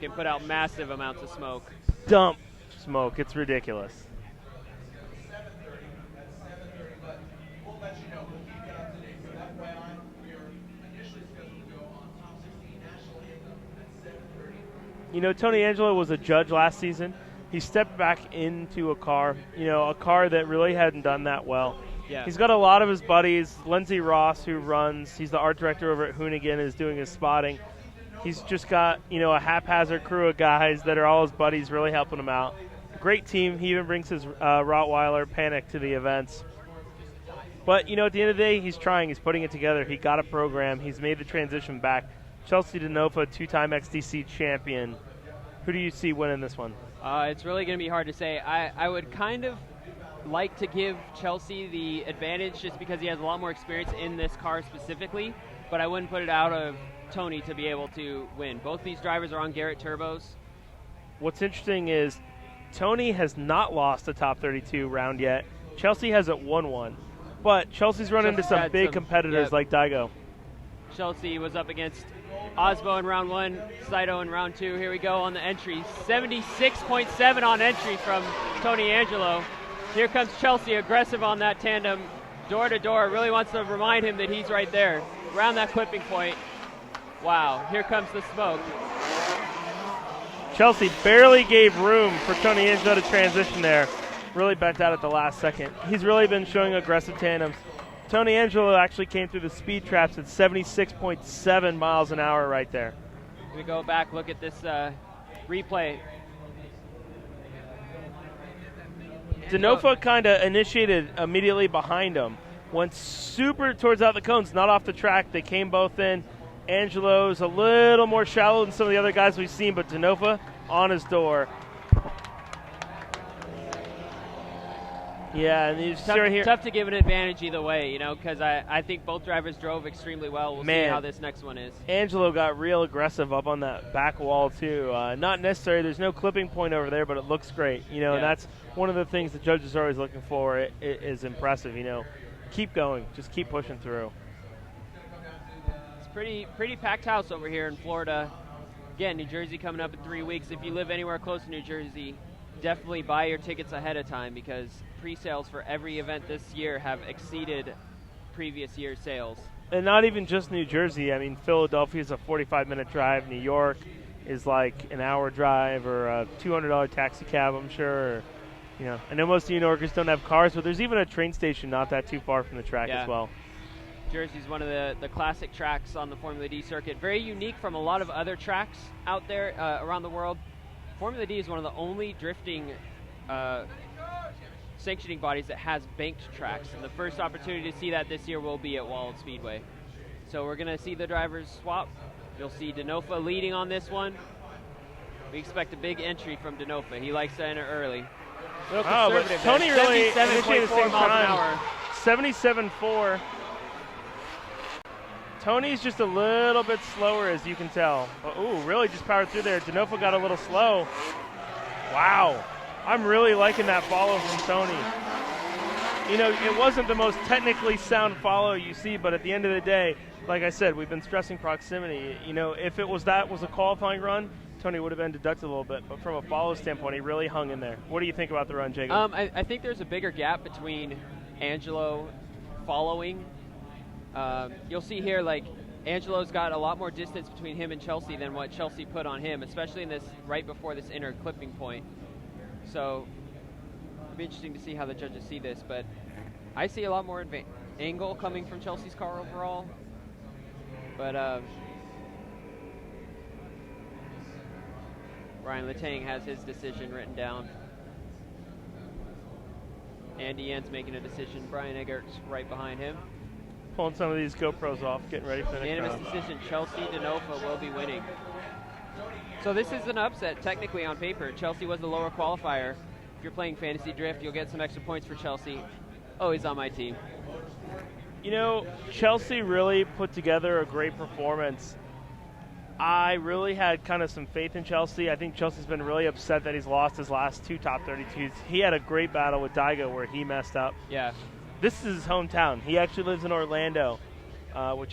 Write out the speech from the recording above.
can put out massive amounts of smoke. Dump smoke. It's ridiculous. You know, Tony Angelo was a judge last season. He stepped back into a car that really hadn't done that well. Yeah. He's got a lot of his buddies. Lindsey Ross, who runs, he's the art director over at Hoonigan, is doing his spotting. He's just got, a haphazard crew of guys that are all his buddies really helping him out. Great team. He even brings his Rottweiler Panic to the events. But, at the end of the day, he's trying. He's putting it together. He got a program. He's made the transition back. Chelsea DENOFA, two-time XDC champion. Who do you see winning this one? It's really going to be hard to say. I would kind of like to give Chelsea the advantage just because he has a lot more experience in this car specifically, but I wouldn't put it out of Tony to be able to win. Both these drivers are on Garrett turbos. What's interesting is Tony has not lost a top 32 round yet. Chelsea hasn't won one. But Chelsea's run into some big competitors like Daigo. Chelsea was up against Osbo in round 1, Saito in round 2. Here we go on the entry. 76.7 on entry from Tony Angelo. Here comes Chelsea, aggressive on that tandem, door to door. Really wants to remind him that he's right there, around that clipping point. Wow, here comes the smoke. Chelsea barely gave room for Tony Angelo to transition there. Really bent out at the last second. He's really been showing aggressive tandems. Tony Angelo actually came through the speed traps at 76.7 miles an hour right there. We go back, look at this replay. DENOFA kind of initiated immediately behind him. Went super towards out the cones, not off the track. They came both in. Angelo's a little more shallow than some of the other guys we've seen, but DENOFA on his door. Yeah, and you see right here. Tough to give an advantage either way, because I think both drivers drove extremely well. We'll see how this next one is. Angelo got real aggressive up on that back wall, too. Not necessary. There's no clipping point over there, but it looks great. And that's one of the things the judges are always looking for. It is impressive, Keep going. Just keep pushing through. It's pretty packed house over here in Florida. Again, New Jersey coming up in 3 weeks. If you live anywhere close to New Jersey, definitely buy your tickets ahead of time because pre-sales for every event this year have exceeded previous year's sales. And not even just New Jersey. I mean, Philadelphia is a 45-minute drive. New York is like an hour drive or a $200 taxi cab, I'm sure. I know most of New Yorkers don't have cars, but there's even a train station not that too far from the track as well. Jersey's one of the classic tracks on the Formula D circuit. Very unique from a lot of other tracks out there around the world. Formula D is one of the only drifting sanctioning bodies that has banked tracks, and the first opportunity to see that this year will be at Walled Speedway. So we're going to see the drivers swap. You'll see DENOFA leading on this one. We expect a big entry from DENOFA. He likes to enter early. But Tony really initiated the same time. 77.4. Tony's just a little bit slower, as you can tell. Ooh, really just powered through there. DENOFA got a little slow. Wow. I'm really liking that follow from Tony. It wasn't the most technically sound follow you see, but at the end of the day, like I said, we've been stressing proximity. If it was a qualifying run, Tony would have been deducted a little bit. But from a follow standpoint, he really hung in there. What do you think about the run, Jacob? I think there's a bigger gap between Angelo following. You'll see here, Angelo's got a lot more distance between him and Chelsea than what Chelsea put on him, especially in this right before this inner clipping point. So it'll be interesting to see how the judges see this, but I see a lot more angle coming from Chelsea's car overall. But Ryan Letang has his decision written down. Andy Yen's making a decision. Brian Eggert's right behind him. Pulling some of these GoPros off, getting ready for the next round. Unanimous decision. Chelsea DENOFA will be winning. So this is an upset, technically, on paper. Chelsea was the lower qualifier. If you're playing Fantasy Drift, you'll get some extra points for Chelsea. Oh, he's on my team. Chelsea really put together a great performance. I really had kind of some faith in Chelsea. I think Chelsea's been really upset that he's lost his last two top 32s. He had a great battle with Daigo where he messed up. Yeah. This is his hometown. He actually lives in Orlando, which